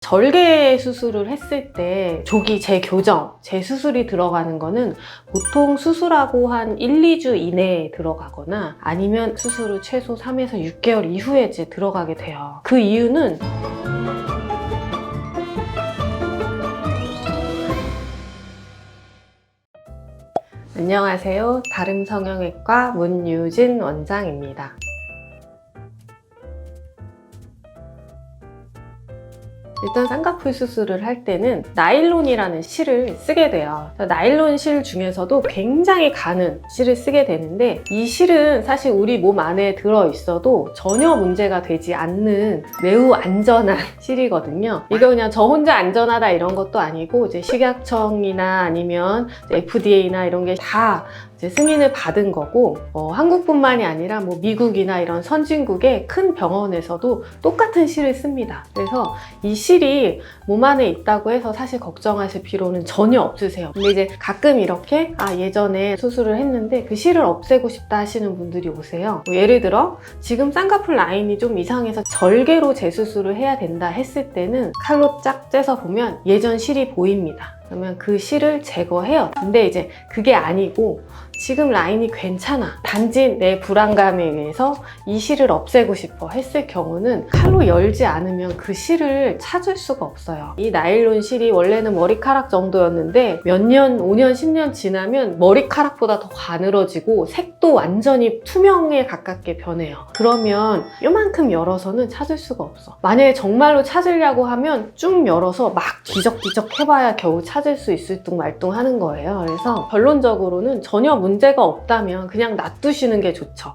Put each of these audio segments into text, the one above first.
절개 수술을 했을 때 조기 재교정, 재수술이 들어가는 거는 보통 수술하고 한 1, 2주 이내에 들어가거나 아니면 수술 후 최소 3에서 6개월 이후에 이제 들어가게 돼요. 그 이유는 안녕하세요. 다름성형외과 문유진 원장입니다. 일단 쌍꺼풀 수술을 할 때는 나일론이라는 실을 쓰게 돼요. 나일론 실 중에서도 굉장히 가는 실을 쓰게 되는데 이 실은 사실 우리 몸 안에 들어있어도 전혀 문제가 되지 않는 매우 안전한 실이거든요. 이거 그냥 저 혼자 안전하다 이런 것도 아니고 이제 식약청이나 아니면 FDA나 이런 게 다 승인을 받은 거고 한국뿐만이 아니라 뭐 미국이나 이런 선진국의 큰 병원에서도 똑같은 실을 씁니다. 그래서 이 실이 몸 안에 있다고 해서 사실 걱정하실 필요는 전혀 없으세요. 근데 이제 가끔 이렇게 예전에 수술을 했는데 그 실을 없애고 싶다 하시는 분들이 오세요. 뭐 예를 들어 지금 쌍꺼풀 라인이 좀 이상해서 절개로 재수술을 해야 된다 했을 때는 칼로 쫙 째서 보면 예전 실이 보입니다. 그러면 그 실을 제거해요. 근데 이제 그게 아니고 지금 라인이 괜찮아. 단지 내 불안감에 의해서 이 실을 없애고 싶어 했을 경우는 칼로 열지 않으면 그 실을 찾을 수가 없어요. 이 나일론 실이 원래는 머리카락 정도였는데 몇 년, 5년, 10년 지나면 머리카락보다 더 가늘어지고 색도 완전히 투명에 가깝게 변해요. 그러면 요만큼 열어서는 찾을 수가 없어. 만약에 정말로 찾으려고 하면 쭉 열어서 막 뒤적뒤적 해봐야 겨우 찾을 수 있을 둥 말둥 하는 거예요. 그래서 결론적으로는 전혀 문제가 없다면 그냥 놔두시는 게 좋죠.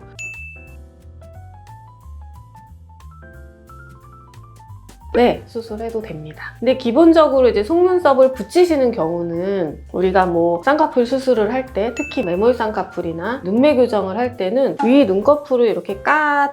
네, 수술해도 됩니다. 근데 기본적으로 이제 속눈썹을 붙이시는 경우는 우리가 뭐 쌍꺼풀 수술을 할 때 특히 매몰 쌍꺼풀이나 눈매 교정을 할 때는 위 눈꺼풀을 이렇게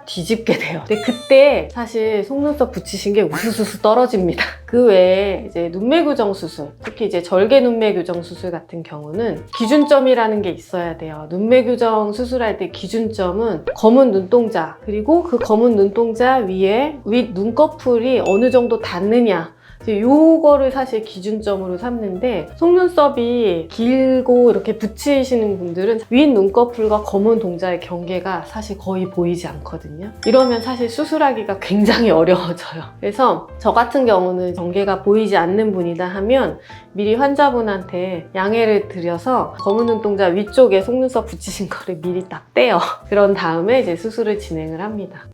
뒤집게 돼요. 근데 그때 사실 속눈썹 붙이신 게 우수수수 떨어집니다. 그 외에 이제 눈매 교정 수술, 특히 이제 절개 눈매 교정 수술 같은 경우는 기준점이라는 게 있어야 돼요. 눈매 교정 수술할 때 기준점은 검은 눈동자, 그리고 그 검은 눈동자 위에 윗 눈꺼풀이 어느 정도 닿느냐, 요거를 사실 기준점으로 삼는데 속눈썹이 길고 이렇게 붙이시는 분들은 윗 눈꺼풀과 검은 동자의 경계가 사실 거의 보이지 않거든요. 이러면 사실 수술하기가 굉장히 어려워져요. 그래서 저 같은 경우는 경계가 보이지 않는 분이다 하면 미리 환자분한테 양해를 드려서 검은 눈동자 위쪽에 속눈썹 붙이신 거를 미리 딱 떼요. 그런 다음에 이제 수술을 진행을 합니다.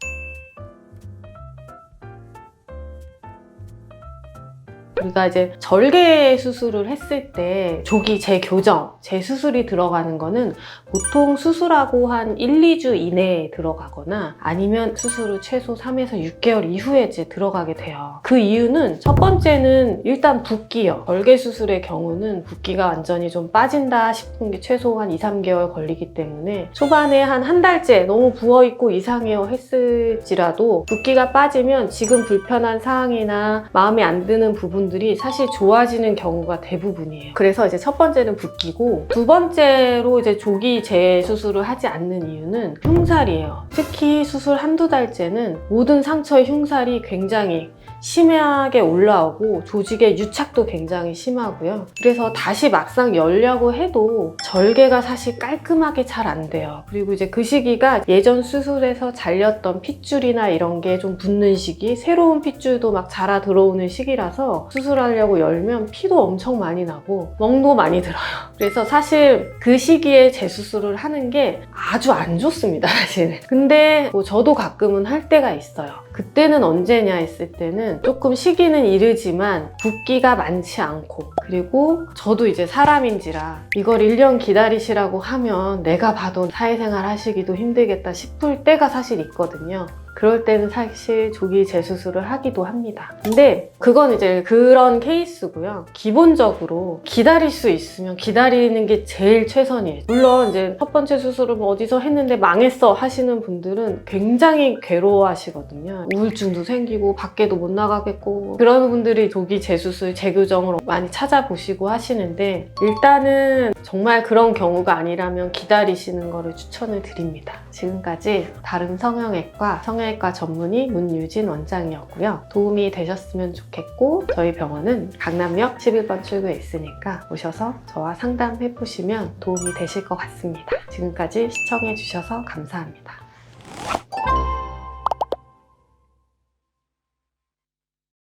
우리가 이제 절개 수술을 했을 때 조기 재교정, 재수술이 들어가는 거는 보통 수술하고 한 1, 2주 이내에 들어가거나 아니면 수술 후 최소 3에서 6개월 이후에 이제 들어가게 돼요. 그 이유는 첫 번째는 일단 붓기요. 절개 수술의 경우는 붓기가 완전히 좀 빠진다 싶은 게 최소 한 2, 3개월 걸리기 때문에 초반에 한 달째 너무 부어있고 이상해요 했을지라도 붓기가 빠지면 지금 불편한 사항이나 마음에 안 드는 부분들이 사실 좋아지는 경우가 대부분이에요. 그래서 이제 첫 번째는 붓기고, 두 번째로 이제 조기 재수술을 하지 않는 이유는 흉살이에요. 특히 수술 한두 달째는 모든 상처의 흉살이 굉장히 심하게 올라오고 조직의 유착도 굉장히 심하고요. 그래서 다시 막상 열려고 해도 절개가 사실 깔끔하게 잘 안 돼요. 그리고 이제 그 시기가 예전 수술에서 잘렸던 핏줄이나 이런 게 좀 붙는 시기, 새로운 핏줄도 막 자라 들어오는 시기라서 수술하려고 열면 피도 엄청 많이 나고 멍도 많이 들어요. 그래서 사실 그 시기에 재수술을 하는 게 아주 안 좋습니다, 사실은. 근데 뭐 저도 가끔은 할 때가 있어요. 그때는 언제냐 했을 때는 조금 시기는 이르지만 붓기가 많지 않고, 그리고 저도 이제 사람인지라 이걸 1년 기다리시라고 하면 내가 봐도 사회생활 하시기도 힘들겠다 싶을 때가 사실 있거든요. 그럴 때는 사실 조기 재수술을 하기도 합니다. 근데 그건 이제 그런 케이스고요. 기본적으로 기다릴 수 있으면 기다리는 게 제일 최선이에요. 물론 이제 첫 번째 수술을 뭐 어디서 했는데 망했어 하시는 분들은 굉장히 괴로워하시거든요. 우울증도 생기고 밖에도 못 나가겠고, 그런 분들이 조기 재수술, 재교정을 많이 찾아보시고 하시는데, 일단은 정말 그런 경우가 아니라면 기다리시는 거를 추천을 드립니다. 지금까지 다름성형외과 성형외과 성형외과 전문의 문유진 원장이었고요. 도움이 되셨으면 좋겠고 저희 병원은 강남역 11번 출구에 있으니까 오셔서 저와 상담해보시면 도움이 되실 것 같습니다. 지금까지 시청해주셔서 감사합니다.